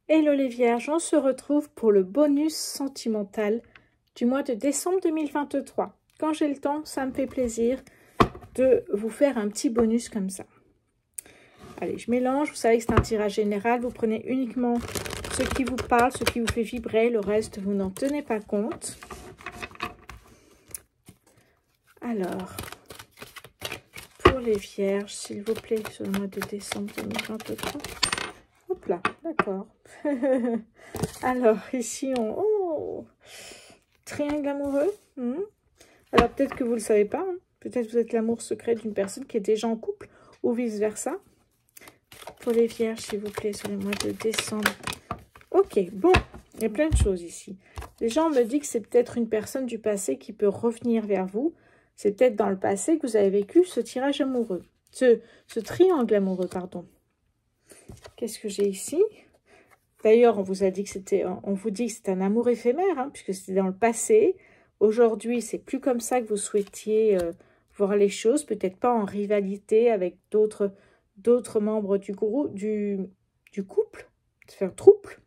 Hello les Vierges, on se retrouve pour le bonus sentimental du mois de décembre 2023. Quand j'ai le temps, ça me fait plaisir de vous faire un petit bonus comme ça. Allez, je mélange. Vous savez que c'est un tirage général. Vous prenez uniquement ce qui vous parle, ce qui vous fait vibrer. Le reste, vous n'en tenez pas compte. Alors, pour les Vierges, s'il vous plaît, sur le mois de décembre 2023. Hop là, d'accord. Alors, ici, oh, triangle amoureux. Alors, peut-être que vous ne le savez pas. Peut-être que vous êtes l'amour secret d'une personne qui est déjà en couple ou vice-versa. Pour les Vierges, s'il vous plaît, sur le mois de décembre. Ok, bon, il y a plein de choses ici. Les gens me disent que c'est peut-être une personne du passé qui peut revenir vers vous. C'est peut-être dans le passé que vous avez vécu ce tirage amoureux. Ce triangle amoureux, pardon. Qu'est-ce que j'ai ici? D'ailleurs, on vous dit que c'est un amour éphémère, puisque c'était dans le passé. Aujourd'hui, c'est plus comme ça que vous souhaitiez voir les choses. Peut-être pas en rivalité avec d'autres membres du groupe, du couple, enfin trouble.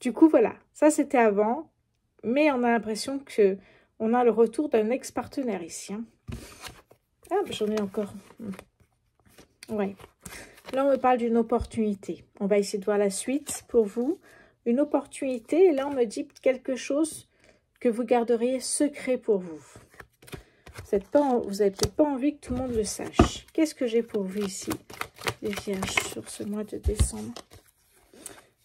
Du coup, voilà, ça c'était avant, mais on a l'impression que on a le retour d'un ex-partenaire ici. Ah, j'en ai encore. Ouais. Là, on me parle d'une opportunité. On va essayer de voir la suite pour vous. Une opportunité, et là, on me dit quelque chose que vous garderiez secret pour vous. Vous n'avez peut-être pas envie que tout le monde le sache. Qu'est-ce que j'ai pour vous ici, les Vierges, sur ce mois de décembre?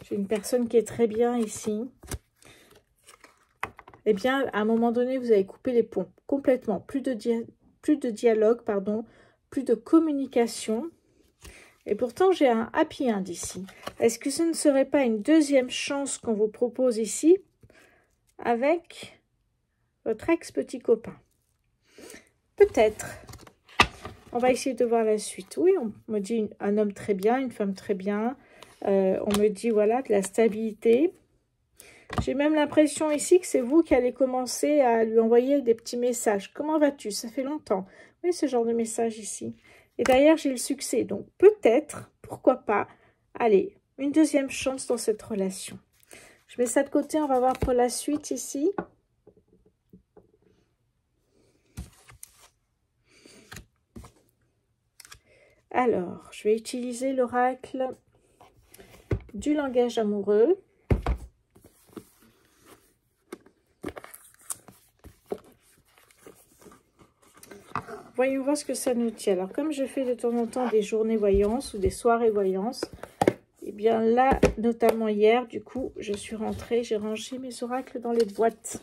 J'ai une personne qui est très bien ici. Eh bien, à un moment donné, vous avez coupé les ponts complètement. Plus de dialogue, pardon, plus de communication. Et pourtant, j'ai un happy end ici. Est-ce que ce ne serait pas une deuxième chance qu'on vous propose ici avec votre ex-petit copain? Peut-être. On va essayer de voir la suite. Oui, on me dit un homme très bien, une femme très bien. On me dit, voilà, de la stabilité. J'ai même l'impression ici que c'est vous qui allez commencer à lui envoyer des petits messages. Comment vas-tu? Ça fait longtemps. Oui, ce genre de message ici. Et d'ailleurs, j'ai le succès. Donc, peut-être, pourquoi pas, allez, une deuxième chance dans cette relation. Je mets ça de côté. On va voir pour la suite ici. Alors, je vais utiliser l'oracle du langage amoureux. Voyons voir ce que ça nous dit. Alors, comme je fais de temps en temps des journées voyance ou des soirées voyance, eh bien là, notamment hier, du coup, je suis rentrée, j'ai rangé mes oracles dans les boîtes.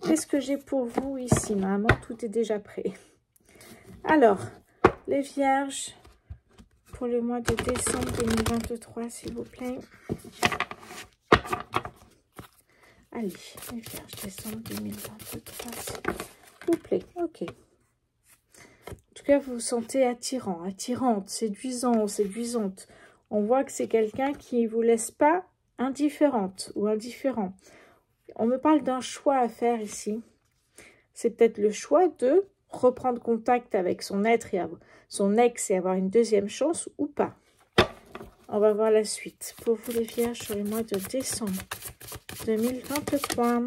Qu'est-ce que j'ai pour vous ici? Normalement, tout est déjà prêt. Alors, les Vierges, pour le mois de décembre 2023, s'il vous plaît. Allez, les Vierges, décembre 2023, s'il vous plaît. Ok. En tout cas, vous vous sentez attirant, attirante, séduisant ou séduisante. On voit que c'est quelqu'un qui ne vous laisse pas indifférente ou indifférent. On me parle d'un choix à faire ici. C'est peut-être le choix de reprendre contact avec son ex et avoir une deuxième chance ou pas. On va voir la suite. Pour vous les Vierges sur les mois de décembre 2023.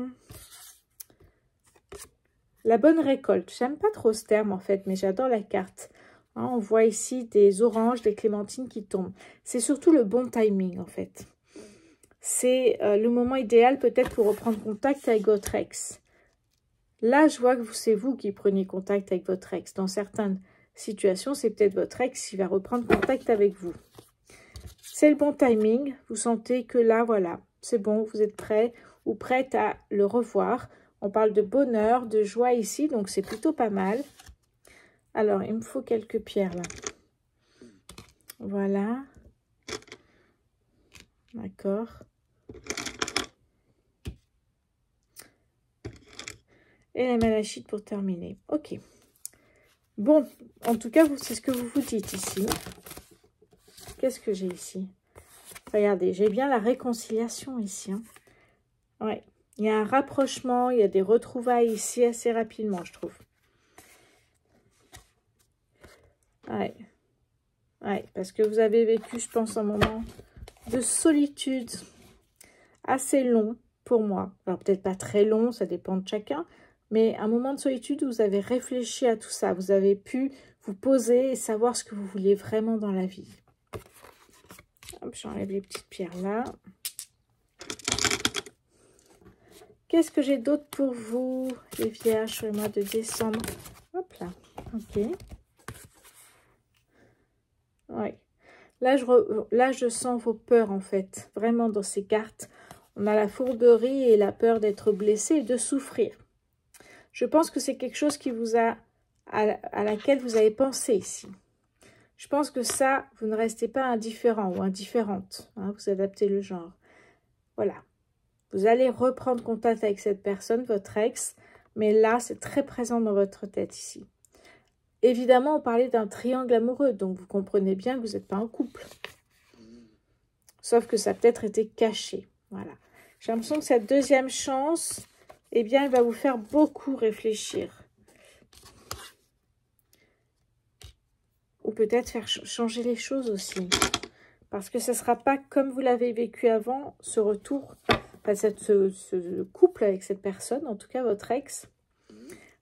La bonne récolte. J'aime pas trop ce terme en fait, mais j'adore la carte. On voit ici des oranges, des clémentines qui tombent. C'est surtout le bon timing en fait. C'est le moment idéal peut-être pour reprendre contact avec votre ex. Là, je vois que c'est vous qui prenez contact avec votre ex. Dans certaines situations, c'est peut-être votre ex qui va reprendre contact avec vous. C'est le bon timing. Vous sentez que là, voilà, c'est bon, vous êtes prêt ou prête à le revoir. On parle de bonheur, de joie ici, donc c'est plutôt pas mal. Alors, il me faut quelques pierres là. Voilà. D'accord. Et la malachite pour terminer. Ok. Bon, en tout cas, c'est ce que vous vous dites ici. Qu'est-ce que j'ai ici? Regardez, j'ai bien la réconciliation ici. Ouais. Il y a un rapprochement, il y a des retrouvailles ici assez rapidement, je trouve. Ouais. Ouais, parce que vous avez vécu, je pense, un moment de solitude assez long pour moi. Alors peut-être pas très long, ça dépend de chacun, mais un moment de solitude où vous avez réfléchi à tout ça. Vous avez pu vous poser et savoir ce que vous vouliez vraiment dans la vie. J'enlève les petites pierres là. Qu'est-ce que j'ai d'autre pour vous, les vierges, sur le mois de décembre? Hop là, ok. Oui. Là, je sens vos peurs, en fait. Vraiment, dans ces cartes, on a la fourberie et la peur d'être blessé et de souffrir. Je pense que c'est quelque chose qui vous a, à laquelle vous avez pensé ici. Je pense que ça, vous ne restez pas indifférent ou indifférente. Hein, vous adaptez le genre. Voilà. Vous allez reprendre contact avec cette personne, votre ex, mais là, c'est très présent dans votre tête ici. Évidemment, on parlait d'un triangle amoureux, donc vous comprenez bien que vous n'êtes pas en couple. Sauf que ça a peut-être été caché. Voilà. J'ai l'impression que cette deuxième chance, eh bien, elle va vous faire beaucoup réfléchir. Ou peut-être faire changer les choses aussi. Parce que ce ne sera pas comme vous l'avez vécu avant, ce retour, enfin, ce couple avec cette personne, en tout cas votre ex.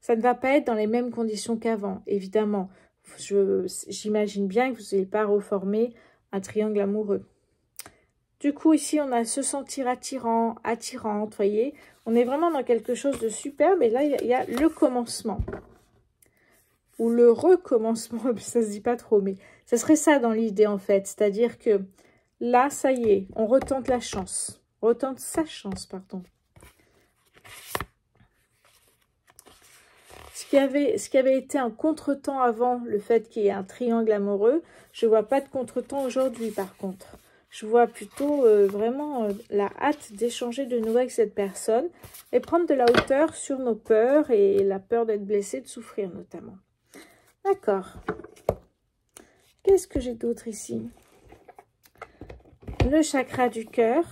Ça ne va pas être dans les mêmes conditions qu'avant, évidemment. J'imagine bien que vous n'allez pas reformer un triangle amoureux. Du coup, ici, on a se sentir attirant, attirante, voyez. On est vraiment dans quelque chose de superbe. Et là, il y a le commencement. Ou le recommencement, ça se dit pas trop, mais ça serait ça dans l'idée, en fait. C'est-à-dire que là, ça y est, on retente la chance. On retente sa chance, pardon. Ce qui avait été un contretemps avant le fait qu'il y ait un triangle amoureux, je ne vois pas de contretemps aujourd'hui, par contre. Je vois plutôt vraiment la hâte d'échanger de nouveau avec cette personne et prendre de la hauteur sur nos peurs et la peur d'être blessé, de souffrir notamment. D'accord. Qu'est-ce que j'ai d'autre ici? Le chakra du cœur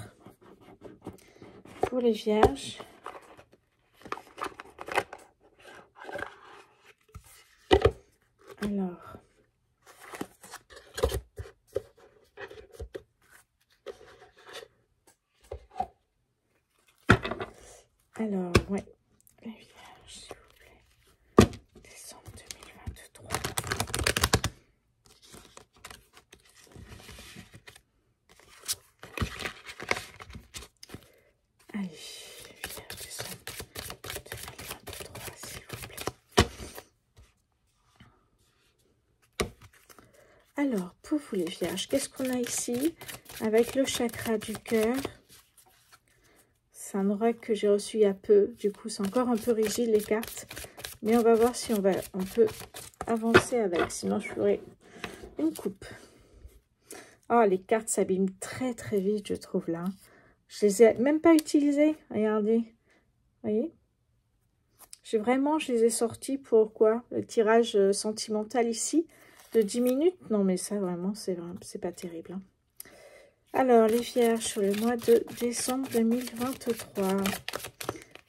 pour les vierges. Alors, ouais, les vierges, s'il vous plaît. Décembre 2023. Allez, les vierges, décembre 2023, s'il vous plaît. Alors, pour vous les vierges, qu'est-ce qu'on a ici avec le chakra du cœur? C'est un oracle que j'ai reçu il y a peu. Du coup, c'est encore un peu rigide les cartes. Mais on va voir si on peut avancer avec. Sinon, je ferai une coupe. Oh, les cartes s'abîment très très vite, je trouve là. Je les ai même pas utilisées. Regardez. Vous voyez? Je les ai sorties pour quoi? Le tirage sentimental ici de 10 minutes. Non, mais ça vraiment, c'est pas terrible. Hein. Alors, les vierges sur le mois de décembre 2023.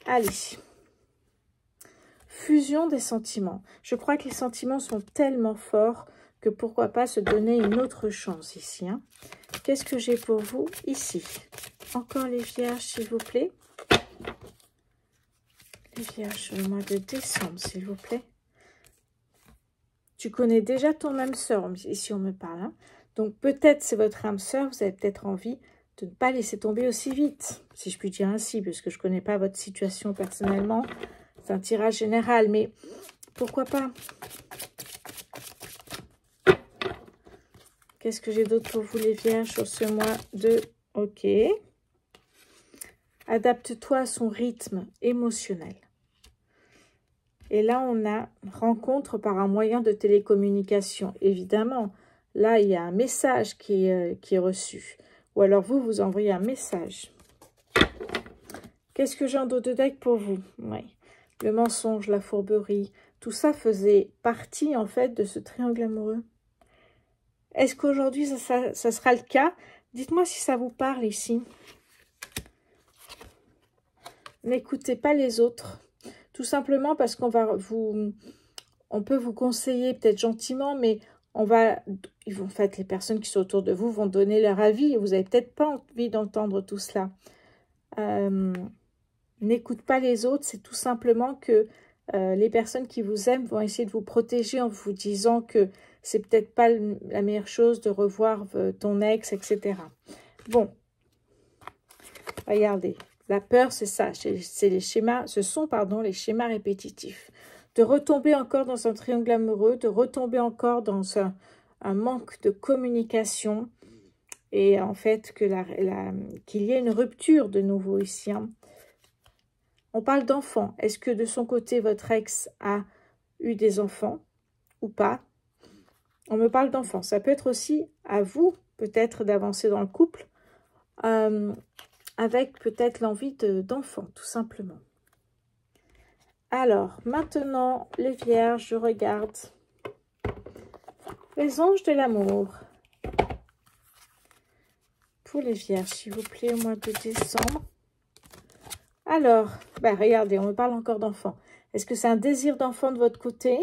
Allez. Fusion des sentiments. Je crois que les sentiments sont tellement forts que pourquoi pas se donner une autre chance ici. Hein. Qu'est-ce que j'ai pour vous ici? Encore les vierges, s'il vous plaît. Les vierges sur le mois de décembre, s'il vous plaît. Tu connais déjà ton âme sœur, ici on me parle. Hein. Donc peut-être c'est votre âme sœur, vous avez peut-être envie de ne pas laisser tomber aussi vite, si je puis dire ainsi, puisque je ne connais pas votre situation personnellement. C'est un tirage général, mais pourquoi pas? Qu'est-ce que j'ai d'autre pour vous les vierges sur ce mois de... Ok. Adapte-toi à son rythme émotionnel. Et là, on a rencontre par un moyen de télécommunication. Évidemment, là, il y a un message qui est reçu. Ou alors, vous envoyez un message. Qu'est-ce que j'ai en dos de deck pour vous? Oui. Le mensonge, la fourberie, tout ça faisait partie, en fait, de ce triangle amoureux. Est-ce qu'aujourd'hui, ça sera le cas? Dites-moi si ça vous parle ici. N'écoutez pas les autres. Tout simplement parce qu'on peut vous conseiller peut-être gentiment, mais En fait, les personnes qui sont autour de vous vont donner leur avis et vous n'avez peut-être pas envie d'entendre tout cela. N'écoute pas les autres, c'est tout simplement que les personnes qui vous aiment vont essayer de vous protéger en vous disant que c'est peut-être pas la meilleure chose de revoir ton ex, etc. Bon, regardez, la peur, c'est ça, c'est les schémas, ce sont, pardon, les schémas répétitifs. De retomber encore dans un triangle amoureux, de retomber encore dans un manque de communication, et en fait, qu'il y ait une rupture de nouveau ici, hein. On parle d'enfants. Est-ce que de son côté, votre ex a eu des enfants ou pas? On me parle d'enfants. Ça peut être aussi à vous, peut-être, d'avancer dans le couple, avec peut-être l'envie d'enfants, tout simplement. Alors, maintenant, les vierges, je regarde les anges de l'amour. Pour les vierges, s'il vous plaît, au mois de décembre. Alors, regardez, on me parle encore d'enfants. Est-ce que c'est un désir d'enfant de votre côté,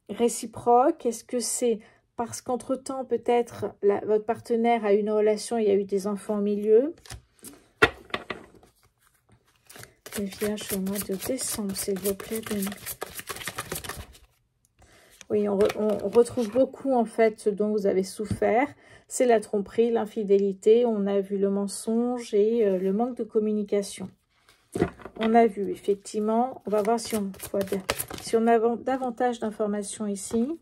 réciproque? Est-ce que c'est parce qu'entre-temps, peut-être, votre partenaire a eu une relation et il y a eu des enfants au milieu? Les vierges au mois de décembre, s'il vous plaît. Oui, on retrouve beaucoup, en fait, ce dont vous avez souffert. C'est la tromperie, l'infidélité. On a vu le mensonge et le manque de communication. On a vu, effectivement, on va voir si on a davantage d'informations ici.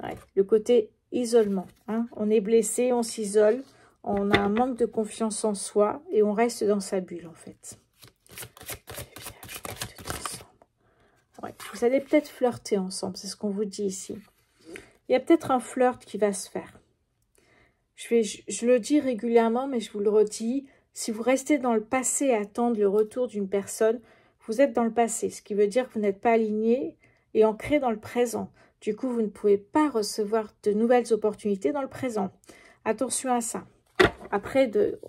Ouais, le côté isolement, hein. On est blessé, on s'isole, on a un manque de confiance en soi et on reste dans sa bulle, en fait. Ouais, vous allez peut-être flirter ensemble, c'est ce qu'on vous dit ici. Il y a peut-être un flirt qui va se faire. Je le dis régulièrement, mais je vous le redis. Si vous restez dans le passé à attendre le retour d'une personne, vous êtes dans le passé. Ce qui veut dire que vous n'êtes pas aligné et ancré dans le présent. Du coup, vous ne pouvez pas recevoir de nouvelles opportunités dans le présent. Attention à ça. Après, de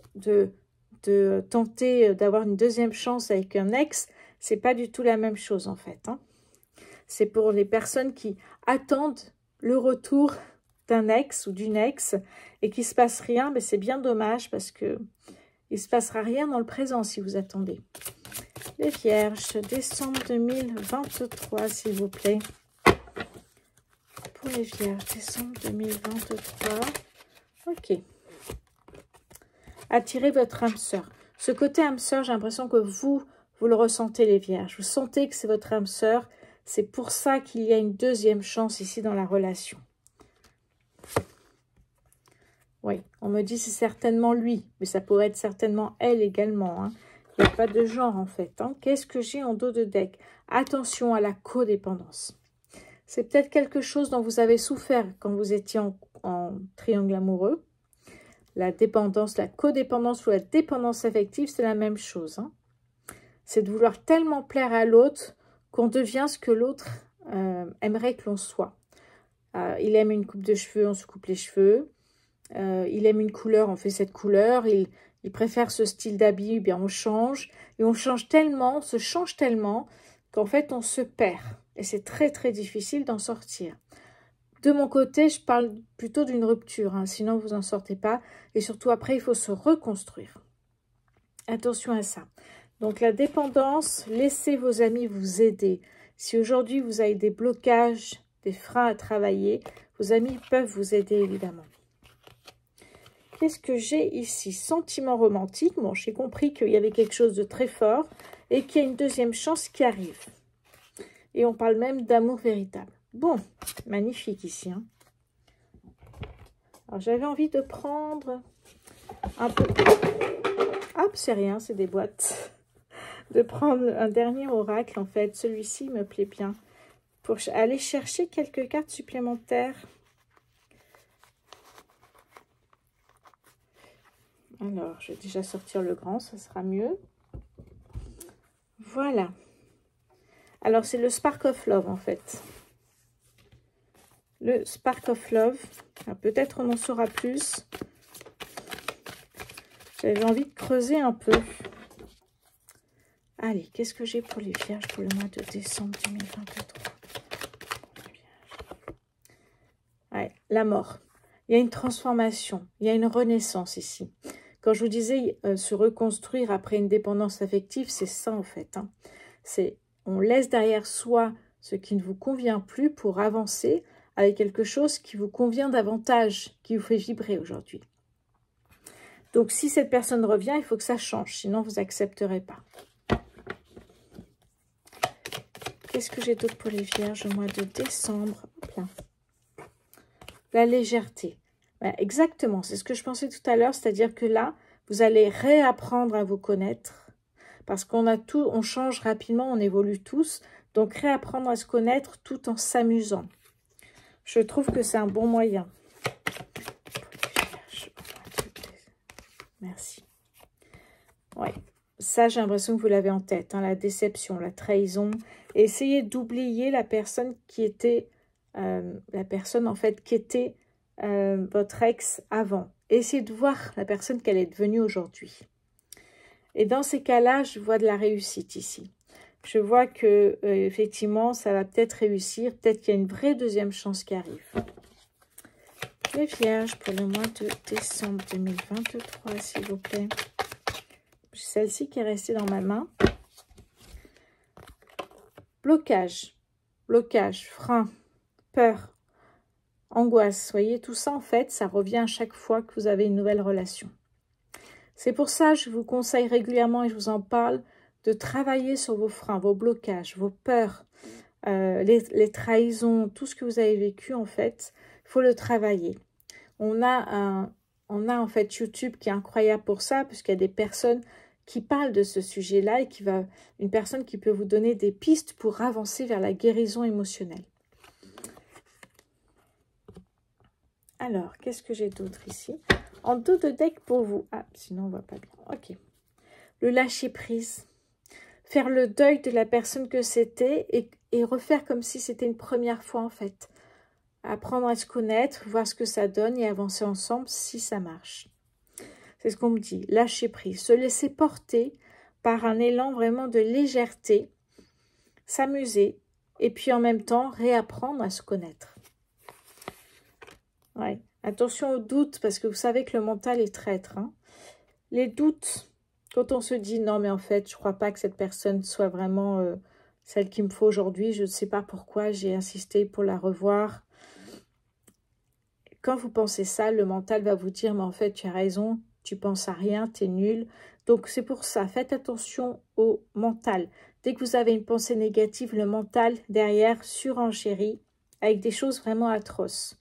tenter d'avoir une deuxième chance avec un ex, c'est pas du tout la même chose en fait, hein. C'est pour les personnes qui attendent le retour d'un ex ou d'une ex et qu'il ne se passe rien, mais c'est bien dommage parce que il ne se passera rien dans le présent si vous attendez. Les vierges, décembre 2023, s'il vous plaît. Pour les vierges, décembre 2023. Ok. Attirez votre âme sœur. Ce côté âme sœur, j'ai l'impression que vous le ressentez, les vierges. Vous sentez que c'est votre âme sœur. C'est pour ça qu'il y a une deuxième chance ici dans la relation. Oui, on me dit c'est certainement lui, mais ça pourrait être certainement elle également, hein. Il n'y a pas de genre en fait, hein. Qu'est-ce que j'ai en dos de deck? Attention à la codépendance. C'est peut-être quelque chose dont vous avez souffert quand vous étiez en triangle amoureux. La dépendance, la codépendance ou la dépendance affective, c'est la même chose, hein. C'est de vouloir tellement plaire à l'autre qu'on devient ce que l'autre aimerait que l'on soit. Il aime une coupe de cheveux, on se coupe les cheveux. Il aime une couleur, on fait cette couleur. Il préfère ce style d'habit, eh bien on change. Et on change tellement, on se change tellement qu'en fait on se perd. Et c'est très très difficile d'en sortir. De mon côté, je parle plutôt d'une rupture, hein, sinon vous n'en sortez pas. Et surtout après, il faut se reconstruire. Attention à ça. Donc la dépendance, laissez vos amis vous aider. Si aujourd'hui vous avez des blocages, des freins à travailler, vos amis peuvent vous aider évidemment. Qu'est-ce que j'ai ici? Sentiment romantique. Bon, j'ai compris qu'il y avait quelque chose de très fort et qu'il y a une deuxième chance qui arrive. Et on parle même d'amour véritable. Bon, magnifique ici, hein. Alors, j'avais envie de prendre un peu... Hop, c'est rien, c'est des boîtes. De prendre un dernier oracle, en fait. Celui-ci me plaît bien. Pour aller chercher quelques cartes supplémentaires. Alors, je vais déjà sortir le grand, ça sera mieux. Voilà. Alors, c'est le Spark of Love, en fait. Le Spark of Love. Peut-être on en saura plus. J'avais envie de creuser un peu. Allez, qu'est-ce que j'ai pour les vierges pour le mois de décembre 2023? la mort. Il y a une transformation, il y a une renaissance ici. Quand je vous disais se reconstruire après une dépendance affective, c'est ça en fait. Hein. C'est on laisse derrière soi ce qui ne vous convient plus pour avancer avec quelque chose qui vous convient davantage, qui vous fait vibrer aujourd'hui. Donc si cette personne revient, il faut que ça change, sinon vous n'accepterez pas. Qu'est-ce que j'ai d'autre pour les vierges au mois de décembre? Hop là. La légèreté. Ben, exactement, c'est ce que je pensais tout à l'heure, c'est-à-dire que là, vous allez réapprendre à vous connaître, parce qu'on a tout, on change rapidement, on évolue tous, donc réapprendre à se connaître tout en s'amusant. Je trouve que c'est un bon moyen. Merci. Ouais, ça j'ai l'impression que vous l'avez en tête, hein, la déception, la trahison. Et essayez d'oublier la personne qui était, votre ex avant. Essayez de voir la personne qu'elle est devenue aujourd'hui. Et dans ces cas-là, je vois de la réussite ici. Je vois que effectivement, ça va peut-être réussir. Peut-être qu'il y a une vraie deuxième chance qui arrive. Les vierges pour le mois de décembre 2023, s'il vous plaît. Celle-ci qui est restée dans ma main. Blocage, frein, peur, angoisse. Vous voyez, tout ça, en fait, ça revient à chaque fois que vous avez une nouvelle relation. C'est pour ça que je vous conseille régulièrement, et je vous en parle, de travailler sur vos freins, vos blocages, vos peurs, les trahisons, tout ce que vous avez vécu, en fait, il faut le travailler. On a en fait YouTube qui est incroyable pour ça, puisqu'il y a des personnes qui parlent de ce sujet-là et une personne qui peut vous donner des pistes pour avancer vers la guérison émotionnelle. Alors, qu'est-ce que j'ai d'autre ici? En dos de deck pour vous. Ah, sinon on ne voit pas bien. Ok. Le lâcher-prise. Faire le deuil de la personne que c'était et refaire comme si c'était une première fois en fait. Apprendre à se connaître, voir ce que ça donne et avancer ensemble si ça marche. C'est ce qu'on me dit. Lâcher prise. Se laisser porter par un élan vraiment de légèreté. S'amuser. Et puis en même temps, réapprendre à se connaître. Ouais. Attention aux doutes, parce que vous savez que le mental est traître. Hein. Les doutes, quand on se dit, non mais en fait, je ne crois pas que cette personne soit vraiment celle qu'il me faut aujourd'hui. Je ne sais pas pourquoi j'ai insisté pour la revoir. Quand vous pensez ça, le mental va vous dire, mais en fait, tu as raison, tu penses à rien, tu es nul. Donc, c'est pour ça, faites attention au mental. Dès que vous avez une pensée négative, le mental, derrière, surenchérit avec des choses vraiment atroces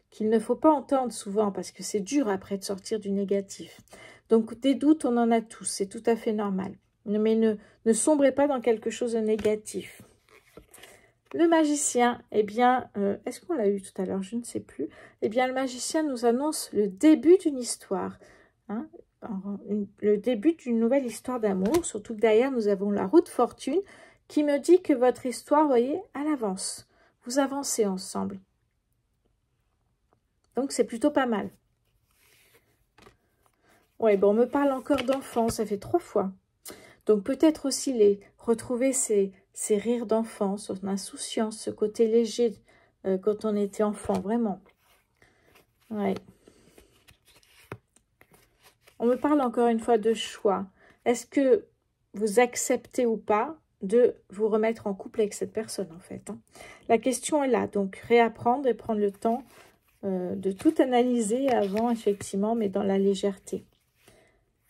qu'il ne faut pas entendre souvent parce que c'est dur après de sortir du négatif. Donc, des doutes, on en a tous, c'est tout à fait normal. Mais ne sombrez pas dans quelque chose de négatif. Le magicien, eh bien, est-ce qu'on l'a eu tout à l'heure? Je ne sais plus. Eh bien, le magicien nous annonce le début d'une histoire. Hein, le début d'une nouvelle histoire d'amour. Surtout que derrière, nous avons la roue de fortune qui me dit que votre histoire, vous voyez, elle avance. Vous avancez ensemble. Donc, c'est plutôt pas mal. Ouais, bon, on me parle encore d'enfants. Ça fait 3 fois. Donc, peut-être aussi retrouver ces rires d'enfant, son insouciance, ce côté léger quand on était enfant, vraiment. Ouais. On me parle encore une fois de choix. Est-ce que vous acceptez ou pas de vous remettre en couple avec cette personne, en fait, hein? La question est là. Donc, réapprendre et prendre le temps de tout analyser avant, effectivement, mais dans la légèreté.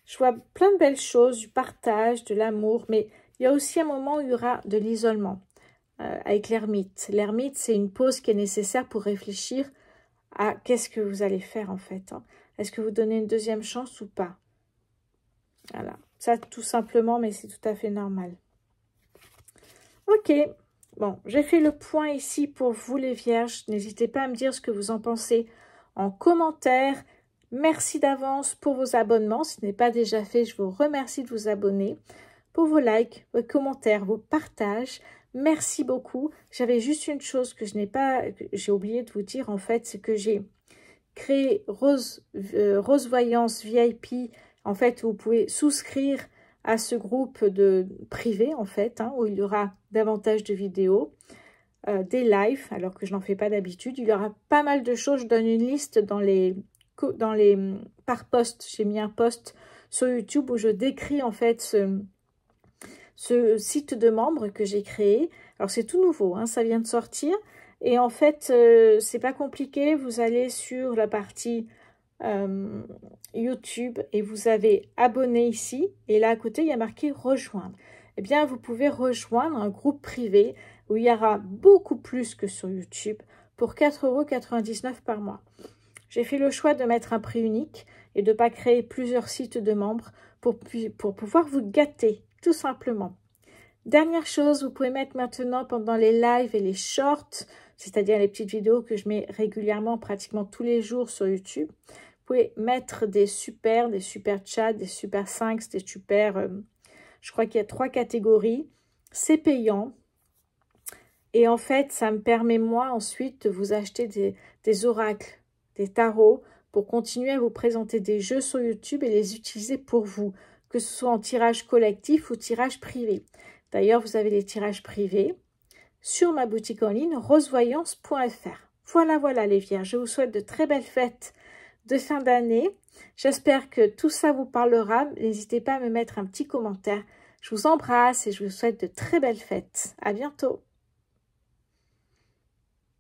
Je vois plein de belles choses, du partage, de l'amour, mais il y a aussi un moment où il y aura de l'isolement avec l'ermite. L'ermite, c'est une pause qui est nécessaire pour réfléchir à qu'est-ce que vous allez faire en fait. Hein. Est-ce que vous donnez une deuxième chance ou pas? Voilà, ça tout simplement, mais c'est tout à fait normal. Ok, bon, j'ai fait le point ici pour vous les vierges. N'hésitez pas à me dire ce que vous en pensez en commentaire. Merci d'avance pour vos abonnements. Si ce n'est pas déjà fait, je vous remercie de vous abonner. Pour vos likes, vos commentaires, vos partages. Merci beaucoup. J'avais juste une chose que j'ai oublié de vous dire en fait, c'est que j'ai créé Rose Voyance VIP. En fait, vous pouvez souscrire à ce groupe privé en fait, hein, où il y aura davantage de vidéos. des lives, alors que je n'en fais pas d'habitude. Il y aura pas mal de choses. Je donne une liste par post. J'ai mis un post sur YouTube où je décris en fait ce site de membres que j'ai créé. Alors c'est tout nouveau, hein, ça vient de sortir. Et en fait, c'est pas compliqué. Vous allez sur la partie YouTube et vous avez abonné ici. Et là à côté, il y a marqué rejoindre. Eh bien, vous pouvez rejoindre un groupe privé où il y aura beaucoup plus que sur YouTube pour 4,99 € par mois. J'ai fait le choix de mettre un prix unique et de ne pas créer plusieurs sites de membres pour pouvoir vous gâter, tout simplement. Dernière chose, vous pouvez mettre maintenant pendant les lives et les shorts, c'est-à-dire les petites vidéos que je mets régulièrement, pratiquement tous les jours sur YouTube. Vous pouvez mettre des super chats, des super 5, des super... je crois qu'il y a 3 catégories. C'est payant. Et en fait, ça me permet, moi, ensuite, de vous acheter des oracles, des tarots, pour continuer à vous présenter des jeux sur YouTube et les utiliser pour vous, que ce soit en tirage collectif ou tirage privé. D'ailleurs, vous avez les tirages privés sur ma boutique en ligne, rosevoyance.fr. Voilà les vierges. Je vous souhaite de très belles fêtes de fin d'année. J'espère que tout ça vous parlera. N'hésitez pas à me mettre un petit commentaire. Je vous embrasse et je vous souhaite de très belles fêtes. À bientôt.